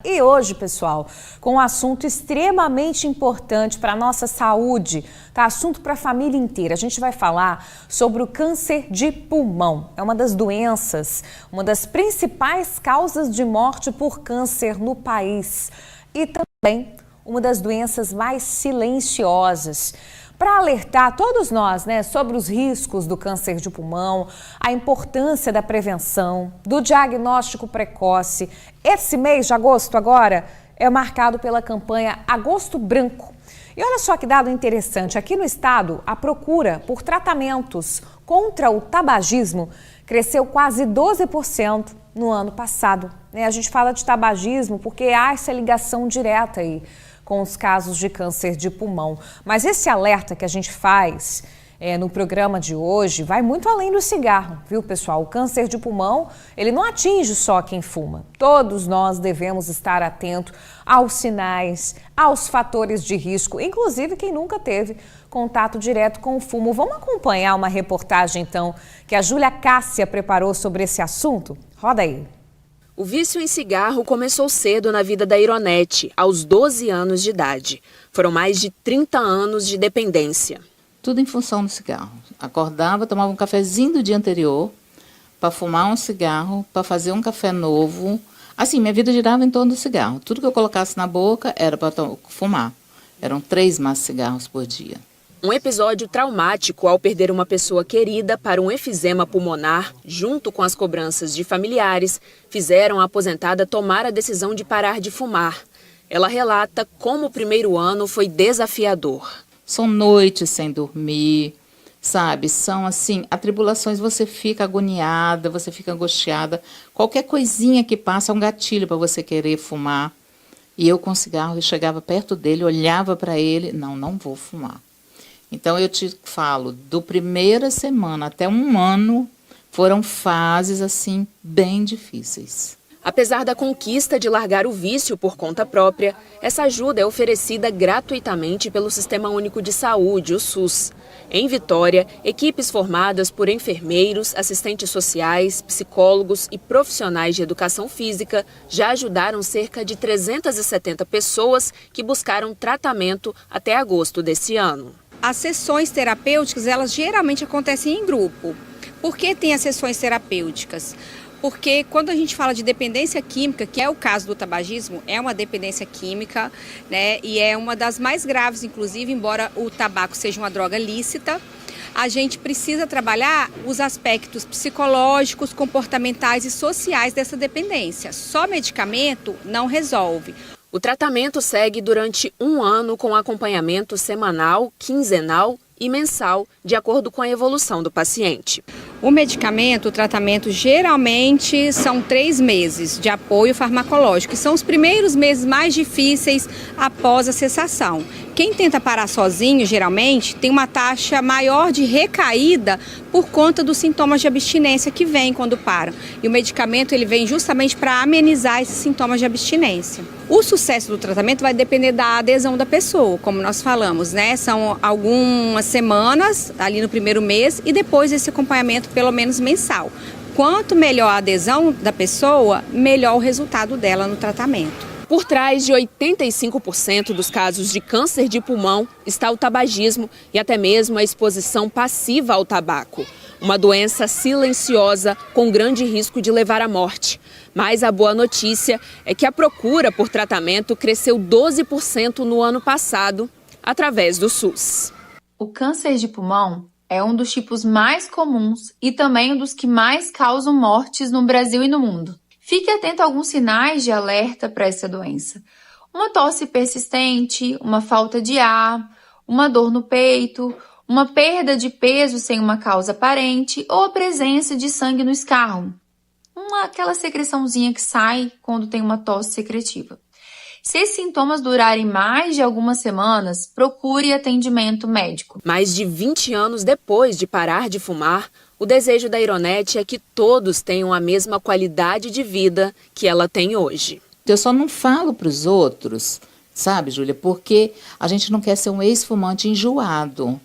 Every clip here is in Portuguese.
E hoje, pessoal, com um assunto extremamente importante para a nossa saúde, tá? Assunto para a família inteira. A gente vai falar sobre o câncer de pulmão. É uma das doenças, uma das principais causas de morte por câncer no país. E também uma das doenças mais silenciosas. Para alertar todos nós, sobre os riscos do câncer de pulmão, a importância da prevenção, do diagnóstico precoce. Esse mês de agosto agora é marcado pela campanha Agosto Branco. E olha só que dado interessante, aqui no estado a procura por tratamentos contra o tabagismo cresceu quase 12% no ano passado. A gente fala de tabagismo porque há essa ligação direta aí com os casos de câncer de pulmão. Mas esse alerta que a gente faz no programa de hoje vai muito além do cigarro, viu, pessoal? O câncer de pulmão, ele não atinge só quem fuma. Todos nós devemos estar atentos aos sinais, aos fatores de risco, inclusive quem nunca teve contato direto com o fumo. Vamos acompanhar uma reportagem, então, que a Júlia Cássia preparou sobre esse assunto? Roda aí. O vício em cigarro começou cedo na vida da Ironete, aos 12 anos de idade. Foram mais de 30 anos de dependência. Tudo em função do cigarro. Acordava, tomava um cafezinho do dia anterior para fumar um cigarro, para fazer um café novo. Assim, minha vida girava em torno do cigarro. Tudo que eu colocasse na boca era para fumar. Eram 3 maços de cigarros por dia. Um episódio traumático ao perder uma pessoa querida para um efizema pulmonar, junto com as cobranças de familiares, fizeram a aposentada tomar a decisão de parar de fumar. Ela relata como o primeiro ano foi desafiador. São noites sem dormir, sabe? São assim, atribulações, você fica agoniada, você fica angustiada. Qualquer coisinha que passa é um gatilho para você querer fumar. E eu com cigarro, eu chegava perto dele, olhava para ele, não vou fumar. Então, eu te falo, do primeira semana até um ano, foram fases, assim, bem difíceis. Apesar da conquista de largar o vício por conta própria, essa ajuda é oferecida gratuitamente pelo Sistema Único de Saúde, o SUS. Em Vitória, equipes formadas por enfermeiros, assistentes sociais, psicólogos e profissionais de educação física já ajudaram cerca de 370 pessoas que buscaram tratamento até agosto desse ano. As sessões terapêuticas, elas geralmente acontecem em grupo. Por que tem as sessões terapêuticas? Porque quando a gente fala de dependência química, que é o caso do tabagismo, é uma dependência química, e é uma das mais graves, inclusive, embora o tabaco seja uma droga lícita, a gente precisa trabalhar os aspectos psicológicos, comportamentais e sociais dessa dependência. Só medicamento não resolve. O tratamento segue durante um ano com acompanhamento semanal, quinzenal e mensal, de acordo com a evolução do paciente. O medicamento, o tratamento, geralmente são 3 meses de apoio farmacológico, que são os primeiros meses mais difíceis após a cessação. Quem tenta parar sozinho, geralmente, tem uma taxa maior de recaída por conta dos sintomas de abstinência que vêm quando param. E o medicamento ele vem justamente para amenizar esses sintomas de abstinência. O sucesso do tratamento vai depender da adesão da pessoa, como nós falamos, São algumas semanas ali no primeiro mês e depois esse acompanhamento pelo menos mensal. Quanto melhor a adesão da pessoa, melhor o resultado dela no tratamento. Por trás de 85% dos casos de câncer de pulmão está o tabagismo e até mesmo a exposição passiva ao tabaco. Uma doença silenciosa com grande risco de levar à morte. Mas a boa notícia é que a procura por tratamento cresceu 12% no ano passado, através do SUS. O câncer de pulmão é um dos tipos mais comuns e também um dos que mais causam mortes no Brasil e no mundo. Fique atento a alguns sinais de alerta para essa doença. Uma tosse persistente, uma falta de ar, uma dor no peito, uma perda de peso sem uma causa aparente ou a presença de sangue no escarro. Aquela secreçãozinha que sai quando tem uma tosse secretiva. Se esses sintomas durarem mais de algumas semanas, procure atendimento médico. Mais de 20 anos depois de parar de fumar, o desejo da Ironete é que todos tenham a mesma qualidade de vida que ela tem hoje. Eu só não falo para os outros, sabe, Júlia, porque a gente não quer ser um ex-fumante enjoado.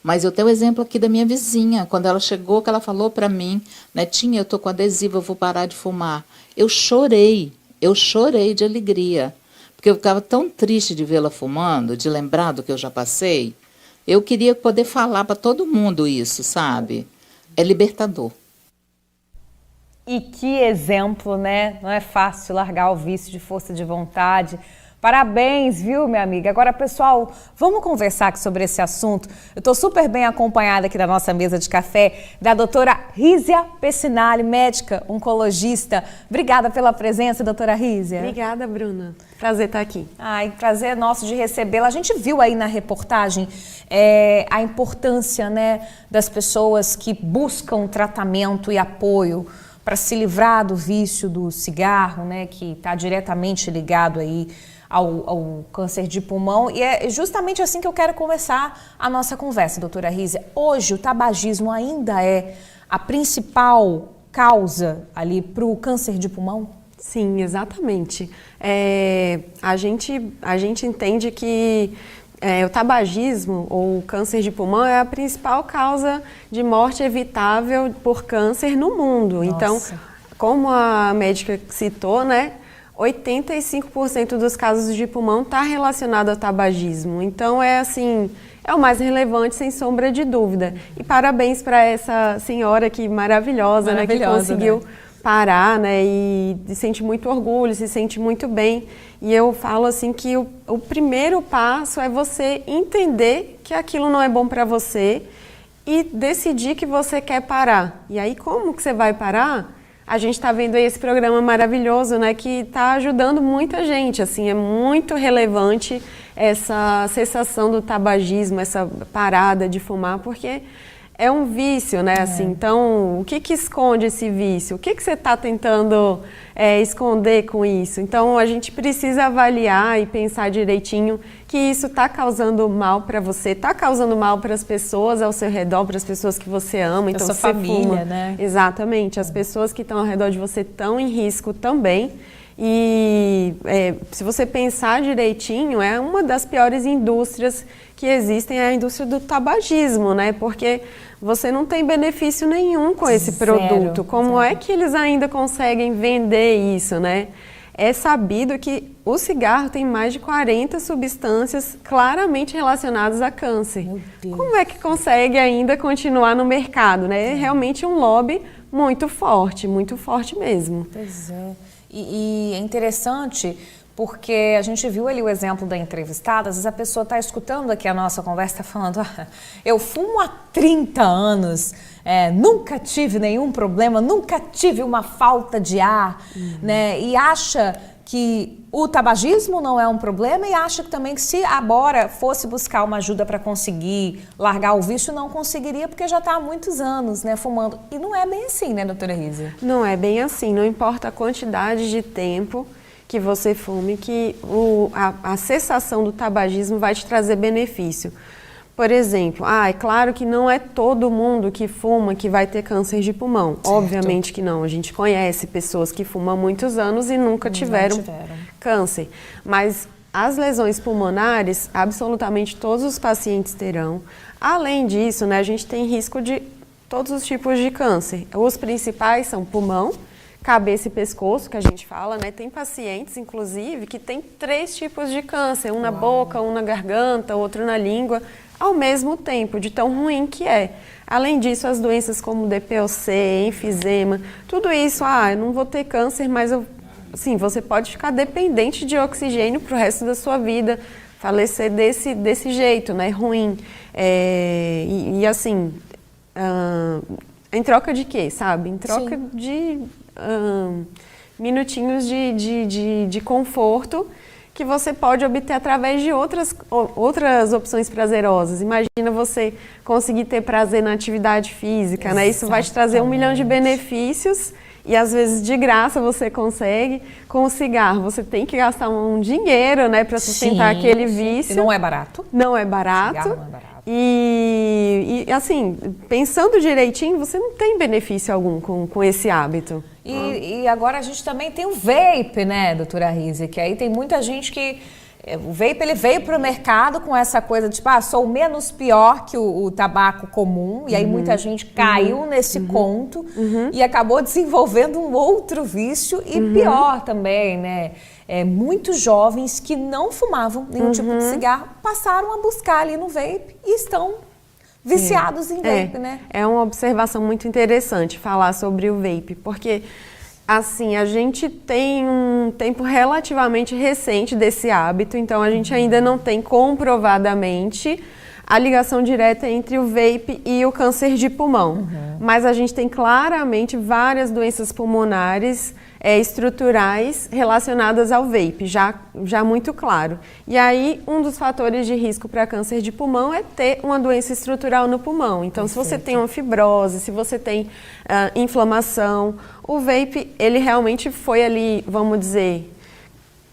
Mas eu tenho o exemplo aqui da minha vizinha, quando ela chegou, que ela falou para mim, Netinha, eu tô com adesivo, eu vou parar de fumar. Eu chorei. eu chorei de alegria, porque eu ficava tão triste de vê-la fumando, de lembrar do que eu já passei. Eu queria poder falar para todo mundo isso, sabe? É libertador. E que exemplo, né? Não é fácil largar o vício de força de vontade. Parabéns, viu, minha amiga? Agora, pessoal, vamos conversar aqui sobre esse assunto. Eu estou super bem acompanhada aqui da nossa mesa de café da doutora Rízia Pessinali, médica oncologista. Obrigada pela presença, doutora Rízia. Obrigada, Bruna. Prazer estar aqui. Ai, prazer nosso de recebê-la. A gente viu aí na reportagem a importância, né, das pessoas que buscam tratamento e apoio para se livrar do vício do cigarro, né, que está diretamente ligado aí ao câncer de pulmão. E é justamente assim que eu quero começar a nossa conversa, doutora Rízia. Hoje o tabagismo ainda é a principal causa ali para o câncer de pulmão? Sim, exatamente. A gente entende que o tabagismo ou o câncer de pulmão é a principal causa de morte evitável por câncer no mundo. Nossa. Então, como a médica citou, né, 85% dos casos de pulmão está relacionado ao tabagismo. Então, é o mais relevante, sem sombra de dúvida. E parabéns para essa senhora que maravilhosa, né, que conseguiu parar, né, e sente muito orgulho, se sente muito bem. E eu falo assim que o primeiro passo é você entender que aquilo não é bom para você e decidir que você quer parar. E aí, como que você vai parar? A gente está vendo aí esse programa maravilhoso, né, que está ajudando muita gente. Assim, é muito relevante essa cessação do tabagismo, essa parada de fumar, porque é um vício, né? Assim, então, o que esconde esse vício? O que você está tentando esconder com isso? Então, a gente precisa avaliar e pensar direitinho que isso está causando mal para você, está causando mal para as pessoas ao seu redor, para as pessoas que você ama. Então, sua você família, fuma, né? Exatamente. As pessoas que estão ao redor de você estão em risco também. E se você pensar direitinho, é uma das piores indústrias que existem, é a indústria do tabagismo, né? Porque você não tem benefício nenhum com esse produto. Como é que eles ainda conseguem vender isso, né? É sabido que o cigarro tem mais de 40 substâncias claramente relacionadas a câncer. Meu Deus. Como é que consegue ainda continuar no mercado, né? É realmente um lobby muito forte mesmo. Pois é. E é interessante porque a gente viu ali o exemplo da entrevistada, às vezes a pessoa está escutando aqui a nossa conversa, está falando, eu fumo há 30 anos, nunca tive nenhum problema, nunca tive uma falta de ar, né? E acha que o tabagismo não é um problema e acha que também que se agora fosse buscar uma ajuda para conseguir largar o vício, não conseguiria porque já está há muitos anos, né, fumando. E não é bem assim, né, doutora Rízia? Não é bem assim, não importa a quantidade de tempo que você fume, que a cessação do tabagismo vai te trazer benefício. Por exemplo, é claro que não é todo mundo que fuma que vai ter câncer de pulmão. Certo. Obviamente que não. A gente conhece pessoas que fumam há muitos anos e nunca tiveram câncer. Mas as lesões pulmonares, absolutamente todos os pacientes terão. Além disso, né, a gente tem risco de todos os tipos de câncer. Os principais são pulmão, cabeça e pescoço, que a gente fala, né? Tem pacientes, inclusive, que tem 3 tipos de câncer. Um na boca, um na garganta, outro na língua, ao mesmo tempo, de tão ruim que é. Além disso, as doenças como DPOC, enfisema, tudo isso, eu não vou ter câncer, mas você pode ficar dependente de oxigênio para o resto da sua vida, falecer desse jeito, né? Ruim. Em troca de quê, sabe? Em troca Sim. de minutinhos de conforto que você pode obter através de outras opções prazerosas. Imagina você conseguir ter prazer na atividade física, né? Isso vai te trazer 1 milhão de benefícios e às vezes de graça você consegue. Com o cigarro você tem que gastar um dinheiro, né, para sustentar aquele vício. E não é barato. Não é barato. Cigarro não é barato. E assim, pensando direitinho, você não tem benefício algum com esse hábito. E agora a gente também tem o vape, né, doutora Rízia? Que aí tem muita gente que O vape, ele veio para o mercado com essa coisa de, tipo, sou menos pior que o tabaco comum. E aí muita gente caiu nesse conto e acabou desenvolvendo um outro vício e pior também, né? Muitos jovens que não fumavam nenhum tipo de cigarro passaram a buscar ali no vape e estão viciados em vape, né? É uma observação muito interessante falar sobre o vape, porque... Assim, a gente tem um tempo relativamente recente desse hábito, então a gente ainda não tem comprovadamente a ligação direta entre o vape e o câncer de pulmão. Mas a gente tem claramente várias doenças pulmonares estruturais relacionadas ao vape, já muito claro. E aí, um dos fatores de risco para câncer de pulmão é ter uma doença estrutural no pulmão. Então, se você tem uma fibrose, se você tem inflamação, o vape, ele realmente foi ali, vamos dizer,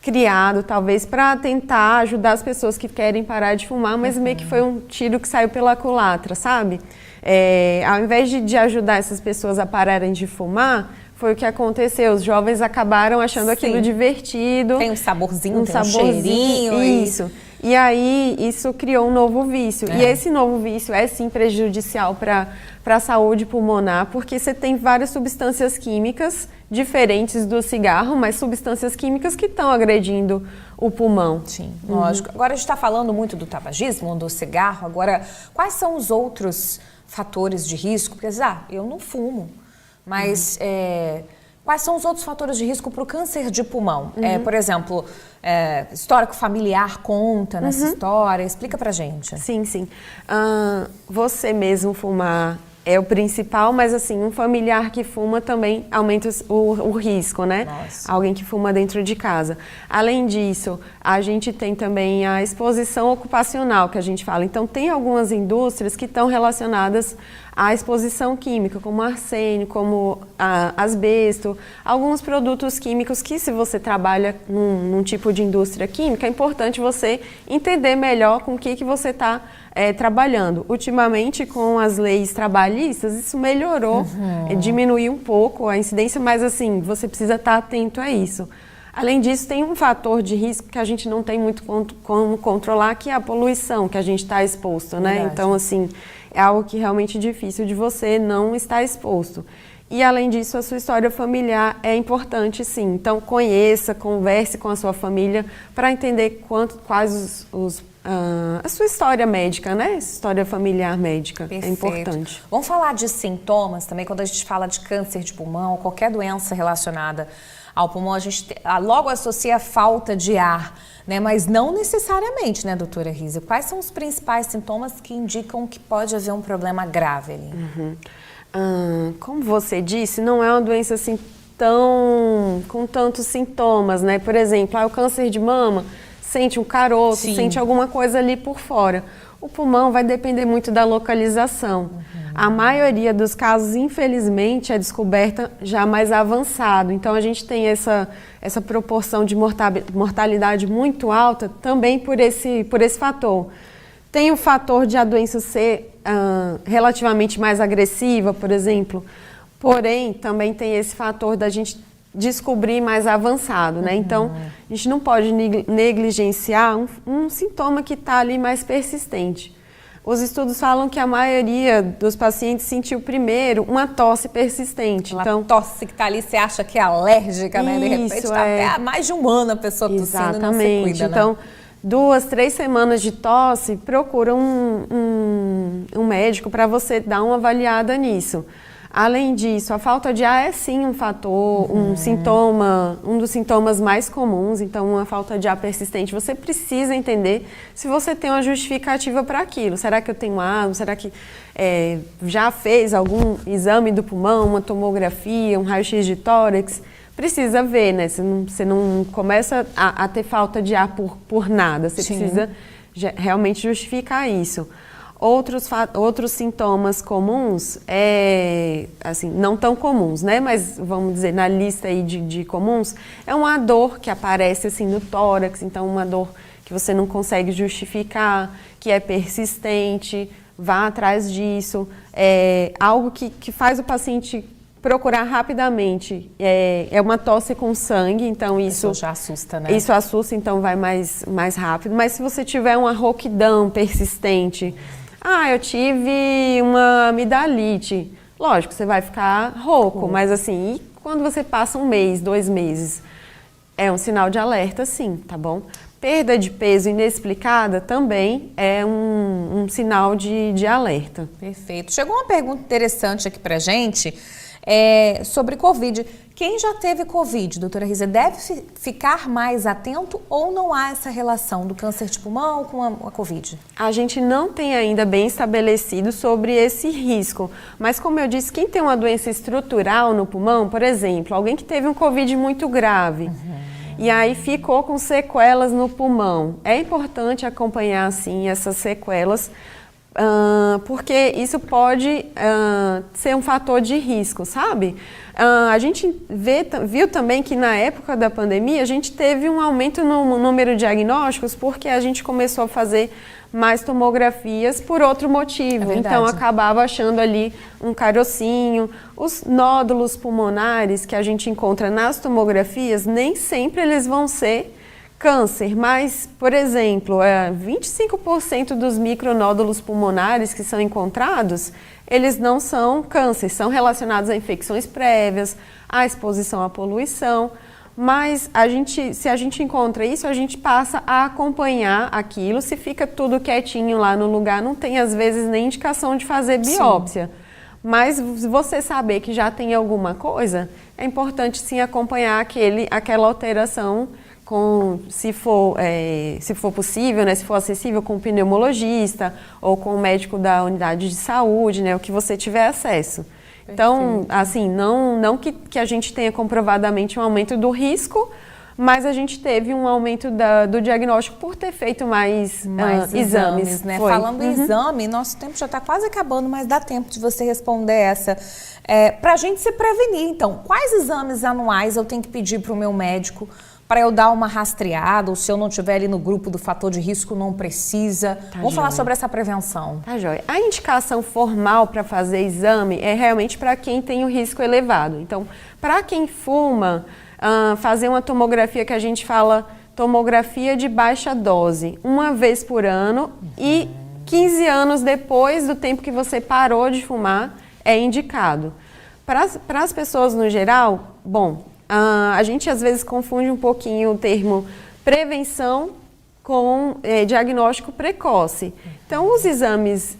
criado talvez para tentar ajudar as pessoas que querem parar de fumar, mas meio que foi um tiro que saiu pela culatra, sabe? Ao invés de ajudar essas pessoas a pararem de fumar, foi o que aconteceu. Os jovens acabaram achando aquilo divertido. Tem um saborzinho, tem um cheirinho. Isso. E aí, isso criou um novo vício. E esse novo vício é, sim, prejudicial para a saúde pulmonar, porque você tem várias substâncias químicas diferentes do cigarro, mas substâncias químicas que estão agredindo o pulmão. Sim, lógico. Agora, a gente está falando muito do tabagismo, do cigarro. Agora, quais são os outros fatores de risco? Porque, eu não fumo, mas... Quais são os outros fatores de risco para o câncer de pulmão? Por exemplo, histórico familiar conta nessa história? Explica pra gente. Sim. Você mesmo fumar é o principal, mas assim, um familiar que fuma também aumenta o risco, né? Nossa. Alguém que fuma dentro de casa. Além disso, a gente tem também a exposição ocupacional, que a gente fala. Então, tem algumas indústrias que estão relacionadas à exposição química, como arsênio, como asbesto, alguns produtos químicos que, se você trabalha num tipo de indústria química, é importante você entender melhor com o que você está trabalhando. Ultimamente, com as leis trabalhistas, isso melhorou, diminuiu um pouco a incidência, mas assim, você precisa estar atento a isso. Além disso, tem um fator de risco que a gente não tem muito como controlar, que é a poluição que a gente está exposto, né? Verdade. Então, assim, é algo que realmente é difícil de você não estar exposto. E, além disso, a sua história familiar é importante, sim. Então, conheça, converse com a sua família para entender quais a sua história médica, né? História familiar médica. Perfeito. É importante. Vamos falar de sintomas também, quando a gente fala de câncer de pulmão, qualquer doença relacionada ao pulmão, a gente logo associa a falta de ar, né? Mas não necessariamente, né, doutora Risa? Quais são os principais sintomas que indicam que pode haver um problema grave ali? Como você disse, não é uma doença assim com tantos sintomas, né? Por exemplo, o câncer de mama, sente um caroço, sente alguma coisa ali por fora. O pulmão vai depender muito da localização. A maioria dos casos, infelizmente, é descoberta já mais avançado. Então, a gente tem essa proporção de mortalidade muito alta também por esse fator. Tem o fator de a doença ser relativamente mais agressiva, por exemplo. Porém, também tem esse fator da gente descobrir mais avançado, né? Então, a gente não pode negligenciar um sintoma que está ali mais persistente. Os estudos falam que a maioria dos pacientes sentiu primeiro uma tosse persistente. Então, tosse que está ali, você acha que é alérgica, né? De repente está até há mais de um ano a pessoa tossindo e não se cuida, né? Então, 2, 3 semanas de tosse, procura um médico para você dar uma avaliada nisso. Além disso, a falta de ar é sim um fator, um sintoma, um dos sintomas mais comuns. Então, uma falta de ar persistente, você precisa entender se você tem uma justificativa para aquilo. Será que eu tenho asma? Será que já fez algum exame do pulmão, uma tomografia, um raio-x de tórax? Precisa ver, né? Você não começa a ter falta de ar por nada. Você precisa realmente justificar isso. Outros sintomas comuns, assim, não tão comuns, né? Mas vamos dizer, na lista aí de comuns, é uma dor que aparece assim no tórax, então uma dor que você não consegue justificar, que é persistente, vá atrás disso. Algo que faz o paciente procurar rapidamente. É uma tosse com sangue, então isso já assusta, né? Isso assusta, então vai mais rápido. Mas se você tiver uma rouquidão persistente, eu tive uma amidalite, lógico, você vai ficar rouco, mas assim, e quando você passa 1 mês, 2 meses, é um sinal de alerta, sim, tá bom? Perda de peso inexplicada também é um sinal de alerta. Perfeito. Chegou uma pergunta interessante aqui pra gente sobre Covid. Quem já teve Covid, doutora Rízia, deve ficar mais atento ou não há essa relação do câncer de pulmão com a Covid? A gente não tem ainda bem estabelecido sobre esse risco, mas como eu disse, quem tem uma doença estrutural no pulmão, por exemplo, alguém que teve um Covid muito grave, e aí ficou com sequelas no pulmão. É importante acompanhar, sim, essas sequelas, porque isso pode ser um fator de risco, sabe? A gente viu também que na época da pandemia a gente teve um aumento no número de diagnósticos porque a gente começou a fazer mais tomografias por outro motivo. Então acabava achando ali um carocinho. Os nódulos pulmonares que a gente encontra nas tomografias, nem sempre eles vão ser câncer, mas, por exemplo, 25% dos micronódulos pulmonares que são encontrados, eles não são câncer, são relacionados a infecções prévias, à exposição à poluição, mas se a gente encontra isso, a gente passa a acompanhar aquilo, se fica tudo quietinho lá no lugar, não tem às vezes nem indicação de fazer biópsia. Sim. Mas se você saber que já tem alguma coisa, é importante sim acompanhar aquela alteração se for possível, né, se for acessível, com o pneumologista ou com o médico da unidade de saúde, né, o que você tiver acesso. Perfeito. Então, assim, não que a gente tenha comprovadamente um aumento do risco, mas a gente teve um aumento do diagnóstico por ter feito mais exames. Né? Falando em exame, nosso tempo já está quase acabando, mas dá tempo de você responder essa. Para a gente se prevenir, então, quais exames anuais eu tenho que pedir para o meu médico para eu dar uma rastreada, ou se eu não estiver ali no grupo do fator de risco, não precisa? Vamos falar sobre essa prevenção. Tá joia. A indicação formal para fazer exame é realmente para quem tem o risco elevado. Então, para quem fuma, fazer uma tomografia que a gente fala tomografia de baixa dose, 1 vez por ano e 15 anos depois do tempo que você parou de fumar, é indicado. Para as pessoas no geral, a gente às vezes confunde um pouquinho o termo prevenção com diagnóstico precoce. Então, os exames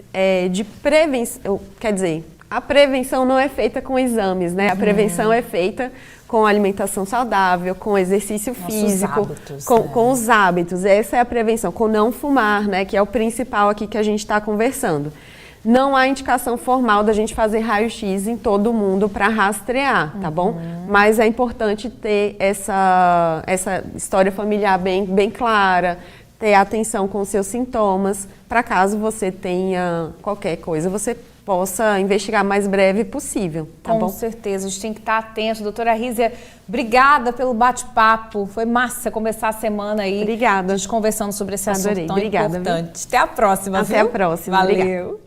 de prevenção, quer dizer, a prevenção não é feita com exames, né? A prevenção é feita com alimentação saudável, com exercício físico, hábitos, com os hábitos. Essa é a prevenção, com não fumar, né? Que é o principal aqui que a gente está conversando. Não há indicação formal da gente fazer raio-x em todo mundo para rastrear, tá bom? Mas é importante ter essa história familiar bem clara, ter atenção com os seus sintomas, para caso você tenha qualquer coisa, você possa investigar mais breve possível, tá bom? Com certeza, a gente tem que estar atento. Doutora Rízia, obrigada pelo bate-papo. Foi massa começar a semana aí. Obrigada. A gente conversando sobre esse assunto tão Obrigada, importante. Até a próxima, Até a próxima. Valeu. Obrigada.